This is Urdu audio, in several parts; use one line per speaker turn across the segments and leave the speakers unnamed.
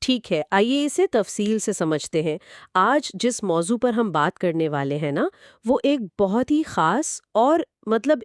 ٹھیک ہے، آئیے اسے تفصیل سے سمجھتے ہیں۔ آج جس موضوع پر ہم بات کرنے والے ہیں نا، وہ ایک بہت ہی خاص اور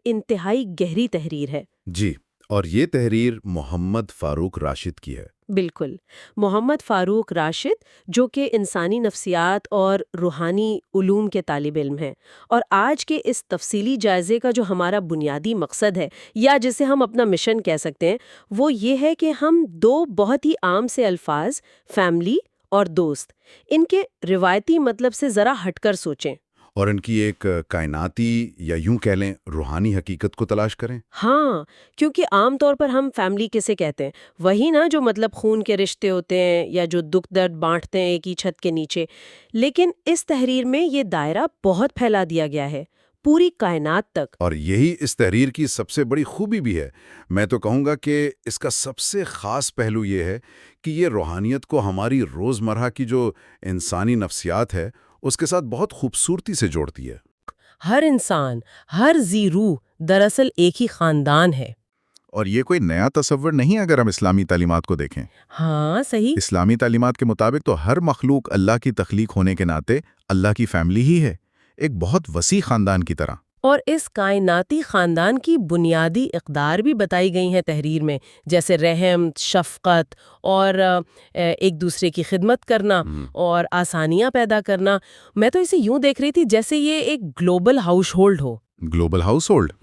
انتہائی گہری تحریر ہے۔
جی، اور یہ تحریر محمد فاروق راشد کی ہے۔
بالکل، محمد فاروق راشد، جو کہ انسانی نفسیات اور روحانی علوم کے طالب علم ہیں، اور آج کے اس تفصیلی جائزے کا جو ہمارا بنیادی مقصد ہے، یا جسے ہم اپنا مشن کہہ سکتے ہیں، وہ یہ ہے کہ ہم دو بہت ہی عام سے الفاظ، فیملی اور دوست، ان کے روایتی مطلب سے ذرا ہٹ کر سوچیں۔
اور ان کی ایک کائناتی یا یوں کہہ لیں روحانی حقیقت کو تلاش کریں۔
ہاں، کیونکہ عام طور پر ہم فیملی کسے کہتے ہیں؟ وہی نا جو خون کے رشتے ہوتے ہیں یا جو دکھ درد بانٹتے ہیں ایک ہی چھت کے نیچے۔ لیکن اس تحریر میں یہ دائرہ بہت پھیلا دیا گیا ہے، پوری کائنات تک۔
اور یہی اس تحریر کی سب سے بڑی خوبی بھی ہے۔ میں تو کہوں گا کہ اس کا سب سے خاص پہلو یہ ہے کہ یہ روحانیت کو ہماری روزمرہ کی جو انسانی نفسیات ہے اس کے ساتھ بہت خوبصورتی سے جوڑتی ہے۔
ہر انسان، ہر ذی روح دراصل ایک ہی خاندان ہے۔
اور یہ کوئی نیا تصور نہیں اگر ہم اسلامی تعلیمات کو دیکھیں۔
ہاں صحیح۔
اسلامی تعلیمات کے مطابق تو ہر مخلوق اللہ کی تخلیق ہونے کے ناطے اللہ کی فیملی ہی ہے، ایک بہت وسیع خاندان کی طرح۔
اور اس کائناتی خاندان کی بنیادی اقدار بھی بتائی گئی ہیں تحریر میں، جیسے رحم، شفقت اور ایک دوسرے کی خدمت کرنا اور آسانیاں پیدا کرنا۔ میں تو اسے یوں دیکھ رہی تھی جیسے یہ ایک گلوبل ہاؤس ہولڈ ہو۔
گلوبل ہاؤس ہولڈ،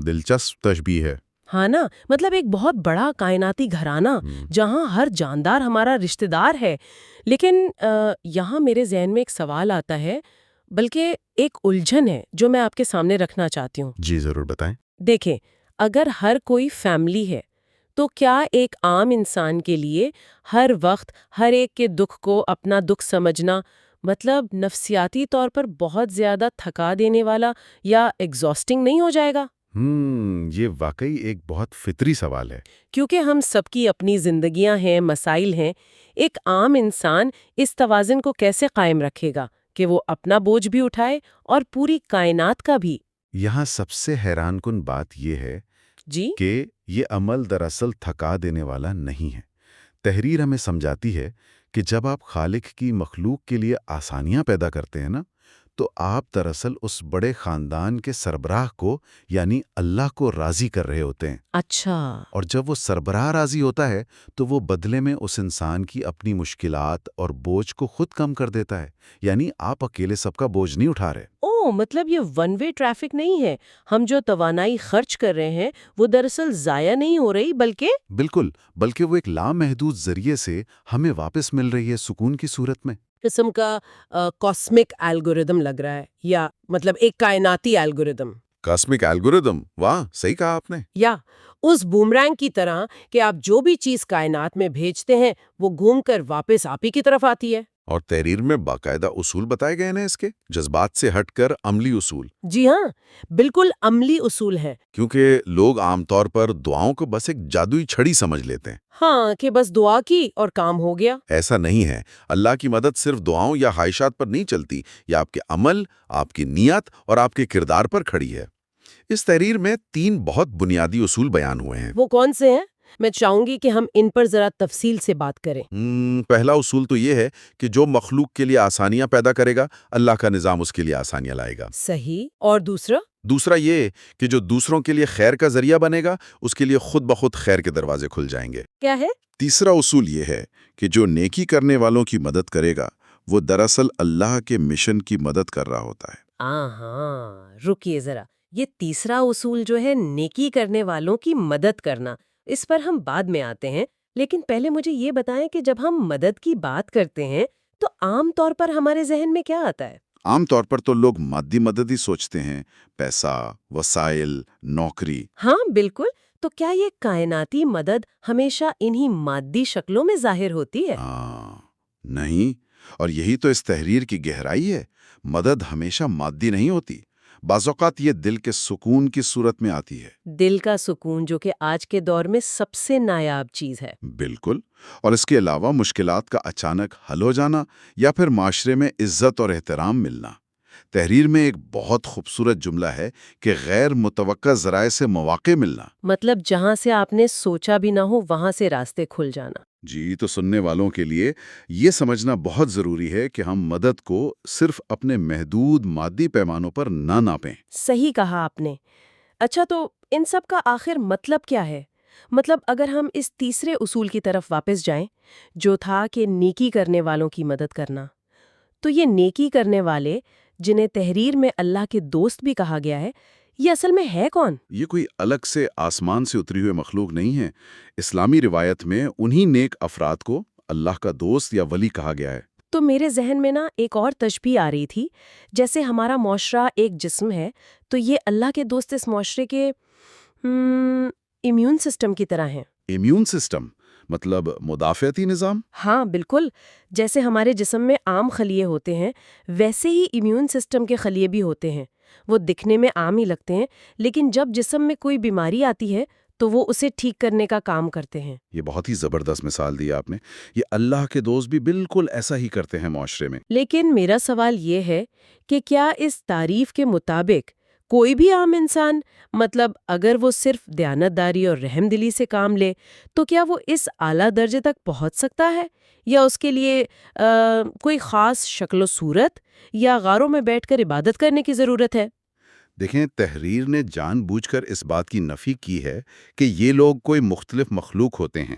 دلچسپ تشبیہ ہے۔
ہاں نا، ایک بہت بڑا کائناتی گھرانہ جہاں ہر جاندار ہمارا رشتہ دار ہے۔ لیکن یہاں میرے ذہن میں ایک سوال آتا ہے، بلکہ ایک الجھن ہے جو میں آپ کے سامنے رکھنا چاہتی ہوں۔
جی ضرور بتائیں۔
دیکھیں، اگر ہر کوئی فیملی ہے تو کیا ایک عام انسان کے لیے ہر وقت ہر ایک کے دکھ کو اپنا دکھ سمجھنا نفسیاتی طور پر بہت زیادہ تھکا دینے والا یا ایگزاسٹنگ نہیں ہو جائے گا؟
یہ واقعی ایک بہت فطری سوال ہے۔
کیونکہ ہم سب کی اپنی زندگیاں ہیں، مسائل ہیں۔ ایک عام انسان اس توازن کو کیسے قائم رکھے گا کہ وہ اپنا بوجھ بھی اٹھائے اور پوری کائنات کا بھی؟
یہاں سب سے حیران کن بات یہ ہے کہ یہ عمل دراصل تھکا دینے والا نہیں ہے۔ تحریر ہمیں سمجھاتی ہے کہ جب آپ خالق کی مخلوق کے لیے آسانیاں پیدا کرتے ہیں نا، تو آپ دراصل اس بڑے خاندان کے سربراہ کو یعنی اللہ کو راضی کر رہے ہوتے ہیں۔
اچھا۔
اور جب وہ سربراہ راضی ہوتا ہے تو وہ بدلے میں اس انسان کی اپنی مشکلات اور بوجھ کو خود کم کر دیتا ہے، یعنی آپ اکیلے سب کا بوجھ نہیں اٹھا رہے۔
یہ ون وے ٹریفک نہیں ہے۔ ہم جو توانائی خرچ کر رہے ہیں وہ دراصل ضائع نہیں ہو رہی،
بلکہ وہ ایک لامحدود ذریعے سے ہمیں واپس مل رہی ہے، سکون کی صورت میں۔
قسم کا کاسمک الگوریدم لگ رہا ہے، یا ایک کائناتی الگوریدم۔
کاسمک الگوریدم، واہ صحیح کہا آپ نے۔
یا اس بومرینگ کی طرح کہ آپ جو بھی چیز کائنات میں بھیجتے ہیں وہ گھوم کر واپس آپ ہی کی طرف آتی ہے۔
اور تحریر میں باقاعدہ اصول بتائے گئے ہیں اس کے، جذبات سے ہٹ کر عملی اصول۔
جی ہاں، بالکل عملی اصول ہے۔
کیونکہ لوگ عام طور پر دعاؤں کو بس ایک جادوئی چھڑی سمجھ لیتے ہیں۔
ہاں، کہ بس دعا کی اور کام ہو گیا۔
ایسا نہیں ہے۔ اللہ کی مدد صرف دعاؤں یا خواہشات پر نہیں چلتی، یہ آپ کے عمل، آپ کی نیت اور آپ کے کردار پر کھڑی ہے۔ اس تحریر میں 3 بہت بنیادی اصول بیان ہوئے ہیں۔
وہ کون سے ہیں؟ میں چاہوں گی کہ ہم ان پر ذرا تفصیل سے بات کریں۔
پہلا اصول تو یہ ہے کہ جو مخلوق کے لیے آسانیاں پیدا کرے گا، اللہ کا نظام اس کے لیے آسانیاں لائے گا۔
صحیح۔ اور
دوسرا یہ کہ جو دوسروں کے لیے خیر کا ذریعہ بنے گا، اس کے لیے خود بخود خیر کے دروازے کھل جائیں گے۔
کیا ہے؟
تیسرا اصول یہ ہے کہ جو نیکی کرنے والوں کی مدد کرے گا، وہ دراصل اللہ کے مشن کی مدد کر رہا ہوتا ہے۔
ہاں، رکیے ذرا، یہ تیسرا اصول جو ہے نیکی کرنے والوں کی مدد کرنا، اس پر ہم بعد میں آتے ہیں۔ لیکن پہلے مجھے یہ بتائیں کہ جب ہم مدد کی بات کرتے ہیں تو عام طور پر ہمارے ذہن میں کیا آتا ہے؟
عام طور پر تو لوگ مادی مدد ہی سوچتے ہیں، پیسہ، وسائل، نوکری۔
ہاں بالکل۔ تو کیا یہ کائناتی مدد ہمیشہ انہی مادی شکلوں میں ظاہر ہوتی ہے؟
نہیں، اور یہی تو اس تحریر کی گہرائی ہے۔ مدد ہمیشہ مادی نہیں ہوتی، بعض اوقات یہ دل کے سکون کی صورت میں آتی ہے۔
دل کا سکون، جو کہ آج کے دور میں سب سے نایاب چیز ہے۔
بالکل۔ اور اس کے علاوہ مشکلات کا اچانک حل ہو جانا یا پھر معاشرے میں عزت اور احترام ملنا۔ تحریر میں ایک بہت خوبصورت جملہ ہے کہ غیر متوقع ذرائع سے مواقع ملنا،
جہاں سے آپ نے سوچا بھی نہ ہو وہاں سے راستے کھل جانا۔
جی، تو سننے والوں کے لیے یہ سمجھنا بہت ضروری ہے کہ ہم مدد کو صرف اپنے محدود مادی پیمانوں پر نہ ناپیں۔
صحیح کہا آپ نے۔ اچھا، تو ان سب کا آخر مطلب کیا ہے؟ مطلب اگر ہم اس تیسرے اصول کی طرف واپس جائیں جو تھا کہ نیکی کرنے والوں کی مدد کرنا، تو یہ نیکی کرنے والے جنہیں تحریر میں اللہ کے دوست بھی کہا گیا ہے، یہ اصل میں ہے کون؟
یہ کوئی الگ سے آسمان سے اتری ہوئے مخلوق نہیں ہے۔ اسلامی روایت میں انہی نیک افراد کو اللہ کا دوست یا ولی کہا گیا ہے۔
تو میرے ذہن میں ایک اور تشبیہ آ رہی تھی، جیسے ہمارا معاشرہ ایک جسم ہے تو یہ اللہ کے دوست اس معاشرے کے امیون سسٹم کی طرح ہیں۔
امیون سسٹم مطلب مدافعتی نظام؟
ہاں بالکل، جیسے ہمارے جسم میں عام خلیے ہوتے ہیں ویسے ہی امیون سسٹم کے خلیے بھی ہوتے ہیں۔ وہ دکھنے میں عام ہی لگتے ہیں، لیکن جب جسم میں کوئی بیماری آتی ہے تو وہ اسے ٹھیک کرنے کا کام کرتے ہیں۔
یہ بہت ہی زبردست مثال دی آپ نے۔ یہ اللہ کے دوست بھی بالکل ایسا ہی کرتے ہیں معاشرے میں۔
لیکن میرا سوال یہ ہے کہ کیا اس تعریف کے مطابق کوئی بھی عام انسان، مطلب اگر وہ صرف دیانتداری اور رحم دلی سے کام لے تو کیا وہ اس اعلیٰ درجے تک پہنچ سکتا ہے، یا اس کے لیے کوئی خاص شکل و صورت یا غاروں میں بیٹھ کر عبادت کرنے کی ضرورت ہے؟
دیکھیں، تحریر نے جان بوجھ کر اس بات کی نفی کی ہے کہ یہ لوگ کوئی مختلف مخلوق ہوتے ہیں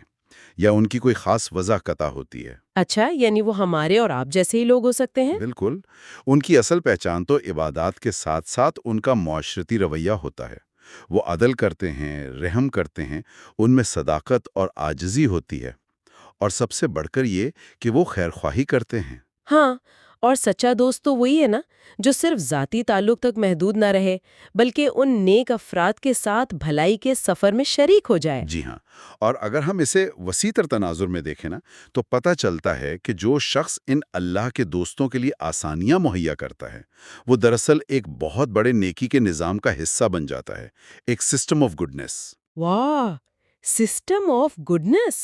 یا ان کی کوئی خاص وضاحت ہوتی ہے۔
اچھا، یعنی وہ ہمارے اور آپ جیسے ہی لوگ ہو سکتے ہیں؟
بالکل، ان کی اصل پہچان تو عبادات کے ساتھ ساتھ ان کا معاشرتی رویہ ہوتا ہے۔ وہ عدل کرتے ہیں، رحم کرتے ہیں، ان میں صداقت اور عاجزی ہوتی ہے، اور سب سے بڑھ کر یہ کہ وہ خیرخواہی کرتے ہیں۔
ہاں، اور سچا دوست تو وہی ہے نا جو صرف ذاتی تعلق تک محدود نہ رہے بلکہ ان نیک افراد کے ساتھ بھلائی کے سفر میں شریک ہو جائے۔
جی ہاں، اور اگر ہم اسے وسیع تر تناظر میں دیکھیں نا تو پتہ چلتا ہے کہ جو شخص ان اللہ کے دوستوں کے لیے آسانیاں مہیا کرتا ہے وہ دراصل ایک بہت بڑے نیکی کے نظام کا حصہ بن جاتا ہے، ایک سسٹم آف گڈنس۔
واہ، سسٹم آف گڈنس!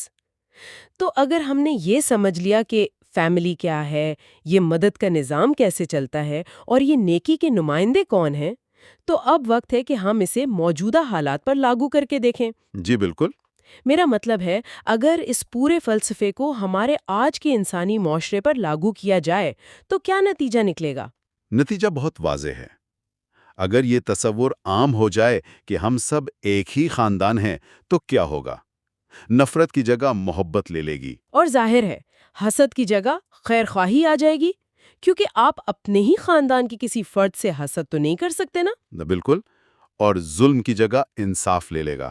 تو اگر ہم نے یہ سمجھ لیا کہ فیملی کیا ہے، یہ مدد کا نظام کیسے چلتا ہے اور یہ نیکی کے نمائندے کون ہیں، تو اب وقت ہے کہ ہم اسے موجودہ حالات پر لاگو کر کے دیکھیں۔
جی بالکل۔
میرا مطلب ہے، اگر اس پورے فلسفے کو ہمارے آج کے انسانی معاشرے پر لاگو کیا جائے تو کیا نتیجہ نکلے گا؟
نتیجہ بہت واضح ہے۔ اگر یہ تصور عام ہو جائے کہ ہم سب ایک ہی خاندان ہیں تو کیا ہوگا؟ نفرت کی جگہ محبت لے لے گی،
اور ظاہر ہے حسد کی جگہ خیر خواہی آ جائے گی، کیونکہ آپ اپنے ہی خاندان کی کسی فرد سے حسد تو نہیں کر سکتے نا؟
بالکل، اور ظلم کی جگہ انصاف لے لے گا۔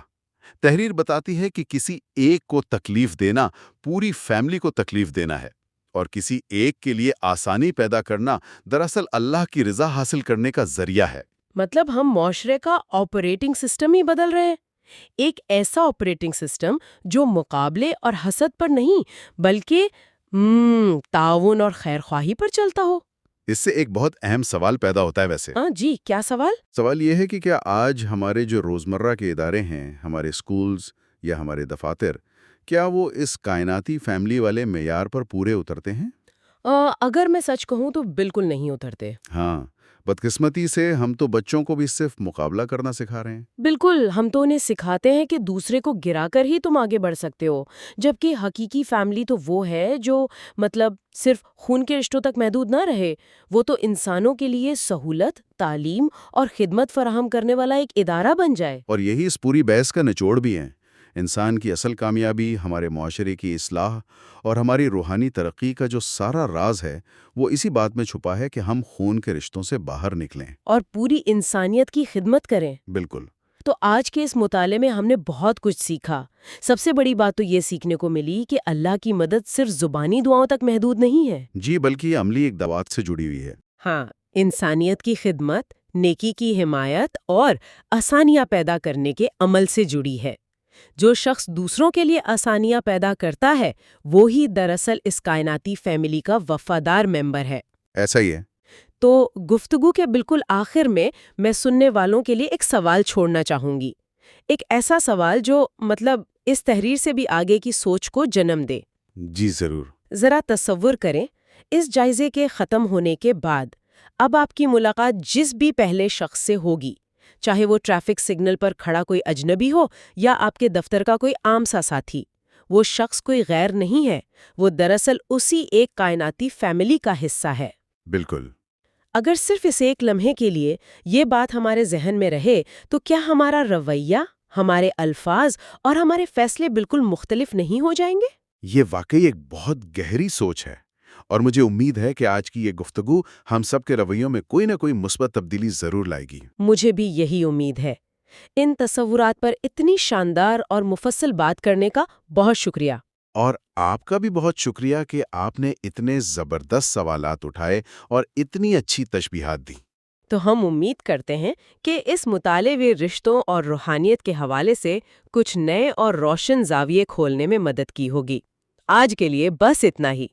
تحریر بتاتی ہے کہ کسی ایک کو تکلیف دینا پوری فیملی کو تکلیف دینا ہے، اور کسی ایک کے لیے آسانی پیدا کرنا دراصل اللہ کی رضا حاصل کرنے کا ذریعہ ہے۔
مطلب ہم معاشرے کا آپریٹنگ سسٹم ہی بدل رہے ہیں، ایک ایسا آپریٹنگ سسٹم جو مقابلے اور حسد پر نہیں بلکہ تعاون اور خیر خواہی پر چلتا ہو۔
اس سے ایک بہت اہم سوال پیدا ہوتا ہے ویسے۔
ہاں جی، کیا سوال؟
سوال یہ ہے کہ کیا آج ہمارے جو روزمرہ کے ادارے ہیں، ہمارے اسکولز یا ہمارے دفاتر، کیا وہ اس کائناتی فیملی والے معیار پر پورے اترتے ہیں؟
اگر میں سچ کہوں تو بالکل نہیں اترتے۔
ہاں، بدقسمتی سے ہم تو بچوں کو بھی صرف مقابلہ کرنا سکھا رہے ہیں۔
بالکل، ہم تو انہیں سکھاتے ہیں کہ دوسرے کو گرا کر ہی تم آگے بڑھ سکتے ہو، جبکہ حقیقی فیملی تو وہ ہے جو مطلب صرف خون کے رشتوں تک محدود نہ رہے، وہ تو انسانوں کے لیے سہولت، تعلیم اور خدمت فراہم کرنے والا ایک ادارہ بن جائے۔
اور یہی اس پوری بحث کا نچوڑ بھی ہے۔ انسان کی اصل کامیابی، ہمارے معاشرے کی اصلاح اور ہماری روحانی ترقی کا جو سارا راز ہے وہ اسی بات میں چھپا ہے کہ ہم خون کے رشتوں سے باہر نکلیں
اور پوری انسانیت کی خدمت کریں۔
بالکل۔
تو آج کے اس مطالعے میں ہم نے بہت کچھ سیکھا۔ سب سے بڑی بات تو یہ سیکھنے کو ملی کہ اللہ کی مدد صرف زبانی دعاؤں تک محدود نہیں ہے۔
جی، بلکہ یہ عملی اقدامات سے جڑی ہوئی ہے۔
ہاں، انسانیت کی خدمت، نیکی کی حمایت اور آسانیاں پیدا کرنے کے عمل سے جڑی ہے۔ جو شخص دوسروں کے لیے آسانیاں پیدا کرتا ہے وہی دراصل اس کائناتی فیملی کا وفادار ممبر ہے۔
ایسا ہی ہے۔
تو گفتگو کے بالکل آخر میں سننے والوں کے لیے ایک سوال چھوڑنا چاہوں گی، ایک ایسا سوال جو مطلب اس تحریر سے بھی آگے کی سوچ کو جنم دے۔
جی ضرور۔
ذرا تصور کریں، اس جائزے کے ختم ہونے کے بعد اب آپ کی ملاقات جس بھی پہلے شخص سے ہوگی، چاہے وہ ٹریفک سگنل پر کھڑا کوئی اجنبی ہو یا آپ کے دفتر کا کوئی عام سا ساتھی، وہ شخص کوئی غیر نہیں ہے، وہ دراصل اسی ایک کائناتی فیملی کا حصہ ہے۔
بالکل۔
اگر صرف اس ایک لمحے کے لیے یہ بات ہمارے ذہن میں رہے تو کیا ہمارا رویہ، ہمارے الفاظ اور ہمارے فیصلے بالکل مختلف نہیں ہو جائیں گے؟
یہ واقعی ایک بہت گہری سوچ ہے، اور مجھے امید ہے کہ آج کی یہ گفتگو ہم سب کے رویوں میں کوئی نہ کوئی مثبت تبدیلی ضرور لائے گی۔
مجھے بھی یہی امید ہے۔ ان تصورات پر اتنی شاندار اور مفصل بات کرنے کا بہت شکریہ۔
اور آپ کا بھی بہت شکریہ کہ آپ نے اتنے زبردست سوالات اٹھائے اور اتنی اچھی تشبیہات دی۔
تو ہم امید کرتے ہیں کہ اس مطالعے میں رشتوں اور روحانیت کے حوالے سے کچھ نئے اور روشن زاویے کھولنے میں مدد کی ہوگی۔ آج کے لیے بس اتنا ہی۔